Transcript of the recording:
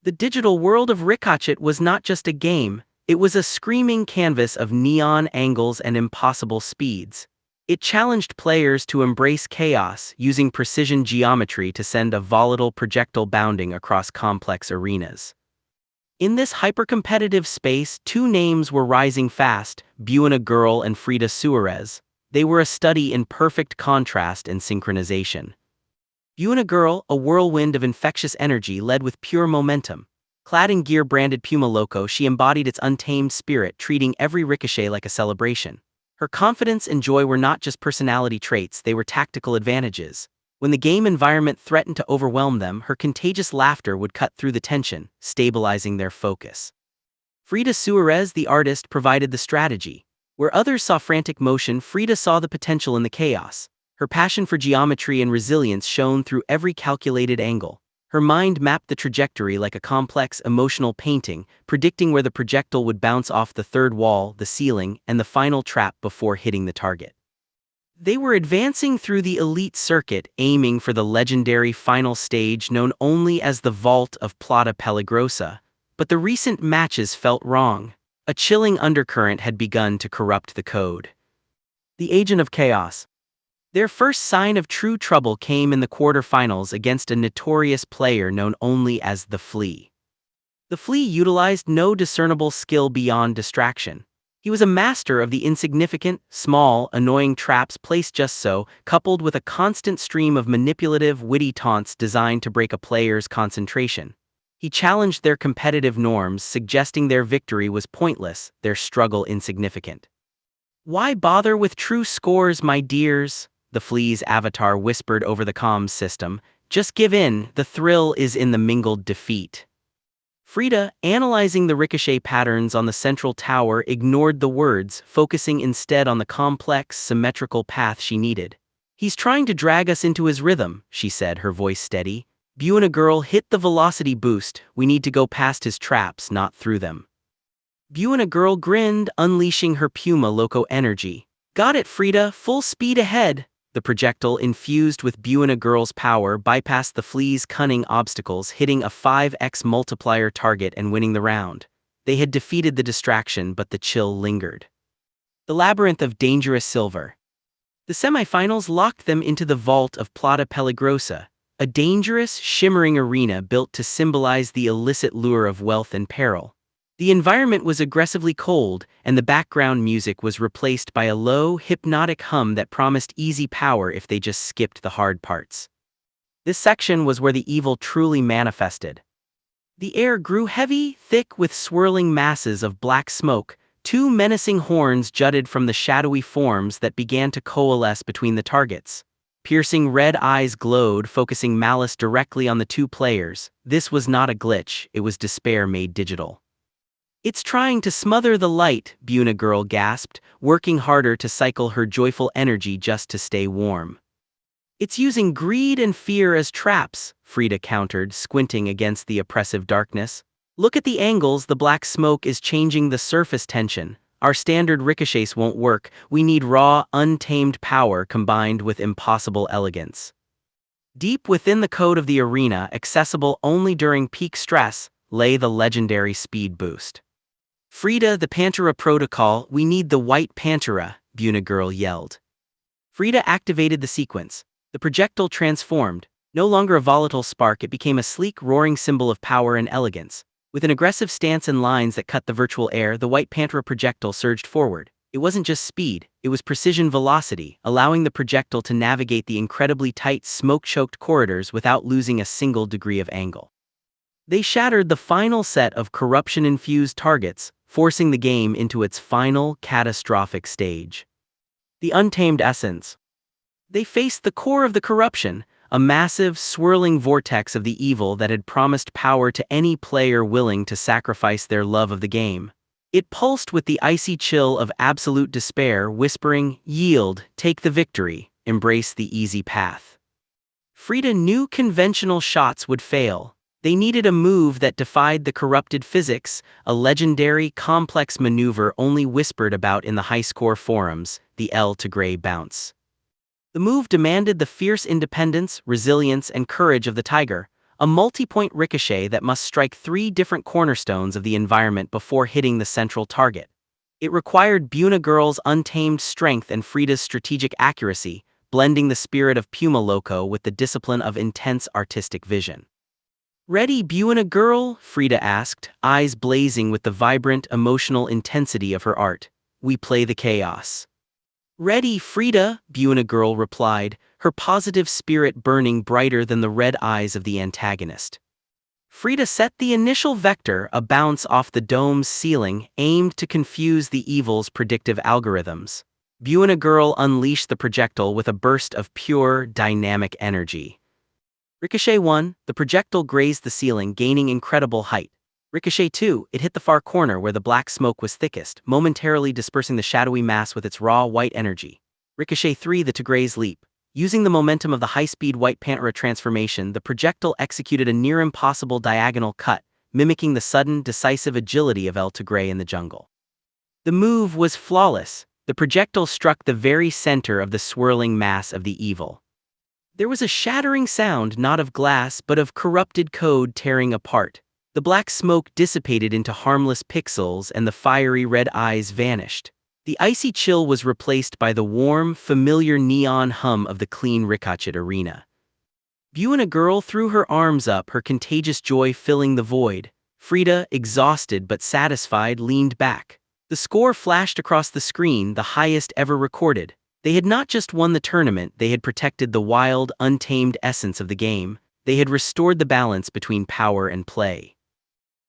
The digital world of Rikochet was not just a game, it was a screaming canvas of neon angles and impossible speeds. It challenged players to embrace chaos, using precision geometry to send a volatile projectile bounding across complex arenas. In this hyper-competitive space, two names were rising fast: Buena Girl and Frida. They were a study in perfect contrast and synchronization. Buena Girl, a whirlwind of infectious energy, led with pure momentum. Clad in gear branded Puma Loco, she embodied its untamed spirit, treating every ricochet like a celebration. Her confidence and joy were not just personality traits, they were tactical advantages. When the game environment threatened to overwhelm them, her contagious laughter would cut through the tension, stabilizing their focus. Frida, the artist, provided the strategy. Where others saw frantic motion, Frida saw the potential in the chaos. Her passion for geometry and resilience shone through every calculated angle. Her mind mapped the trajectory like a complex, emotional painting, predicting where the projectile would bounce off the third wall, the ceiling, and the final trap before hitting the target. They were advancing through the elite circuit, aiming for the legendary final stage known only as the Vault of Plata Peligrosa, but the recent matches felt wrong. A chilling undercurrent had begun to corrupt the code. The Agent of Chaos. Their first sign of true trouble came in the quarterfinals against a notorious player known only as the Flea. The Flea utilized no discernible skill beyond distraction. He was a master of the insignificant, small, annoying traps placed just so, coupled with a constant stream of manipulative, witty taunts designed to break a player's concentration. He challenged their competitive norms, suggesting their victory was pointless, their struggle insignificant. "Why bother with true scores, my dears?" the Flea's avatar whispered over the comms system. "Just give in, the thrill is in the mingled defeat." Frida, analyzing the ricochet patterns on the central tower, ignored the words, focusing instead on the complex, symmetrical path she needed. "He's trying to drag us into his rhythm," she said, her voice steady. "Buena Girl, hit the velocity boost. We need to go past his traps, not through them." Buena Girl grinned, unleashing her Puma Loco energy. "Got it, Frida, full speed ahead." The projectile, infused with Buena Girl's power, bypassed the Flea's cunning obstacles, hitting a 5x multiplier target and winning the round. They had defeated the distraction, but the chill lingered. The labyrinth of dangerous silver. The semifinals locked them into the Vault of Plata Peligrosa, a dangerous, shimmering arena built to symbolize the illicit lure of wealth and peril. The environment was aggressively cold, and the background music was replaced by a low, hypnotic hum that promised easy power if they just skipped the hard parts. This section was where the evil truly manifested. The air grew heavy, thick with swirling masses of black smoke. Two menacing horns jutted from the shadowy forms that began to coalesce between the targets. Piercing red eyes glowed, focusing malice directly on the two players. This was not a glitch, it was despair made digital. "It's trying to smother the light," Buena Girl gasped, working harder to cycle her joyful energy just to stay warm. "It's using greed and fear as traps," Frida countered, squinting against the oppressive darkness. "Look at the angles, the black smoke is changing the surface tension. Our standard ricochets won't work, we need raw, untamed power combined with impossible elegance." Deep within the code of the arena, accessible only during peak stress, lay the legendary speed boost. "Frida, the Pantera protocol, we need the white Pantera," Buena Girl yelled. Frida activated the sequence. The projectile transformed. No longer a volatile spark, it became a sleek, roaring symbol of power and elegance. With an aggressive stance and lines that cut the virtual air, the white Pantera projectile surged forward. It wasn't just speed, it was precision velocity, allowing the projectile to navigate the incredibly tight, smoke-choked corridors without losing a single degree of angle. They shattered the final set of corruption-infused targets, forcing the game into its final, catastrophic stage. The untamed essence. They faced the core of the corruption, a massive, swirling vortex of the evil that had promised power to any player willing to sacrifice their love of the game. It pulsed with the icy chill of absolute despair, whispering, "Yield, take the victory, embrace the easy path." Frida knew conventional shots would fail. They needed a move that defied the corrupted physics, a legendary, complex maneuver only whispered about in the high-score forums, the L to Gray bounce. The move demanded the fierce independence, resilience, and courage of the Tigre, a multi-point ricochet that must strike 3 different cornerstones of the environment before hitting the central target. It required Buena Girl's untamed strength and Frida's strategic accuracy, blending the spirit of Puma Loco with the discipline of intense artistic vision. "Ready, Buena Girl?" Frida asked, eyes blazing with the vibrant, emotional intensity of her art. "We play the chaos." "Ready, Frida," Buena Girl replied, her positive spirit burning brighter than the red eyes of the antagonist. Frida set the initial vector, a bounce off the dome's ceiling, aimed to confuse the evil's predictive algorithms. Buena Girl unleashed the projectile with a burst of pure, dynamic energy. Ricochet 1, the projectile grazed the ceiling, gaining incredible height. Ricochet 2, it hit the far corner where the black smoke was thickest, momentarily dispersing the shadowy mass with its raw white energy. Ricochet 3, the Tigre's leap. Using the momentum of the high-speed White Pantera transformation, the projectile executed a near-impossible diagonal cut, mimicking the sudden, decisive agility of El Tigre in the jungle. The move was flawless. The projectile struck the very center of the swirling mass of the evil. There was a shattering sound, not of glass but of corrupted code tearing apart. The black smoke dissipated into harmless pixels and the fiery red eyes vanished. The icy chill was replaced by the warm, familiar neon hum of the clean Rikochet arena. Buena Girl threw her arms up, her contagious joy filling the void. Frida, exhausted but satisfied, leaned back. The score flashed across the screen, the highest ever recorded. They had not just won the tournament, they had protected the wild, untamed essence of the game. They had restored the balance between power and play.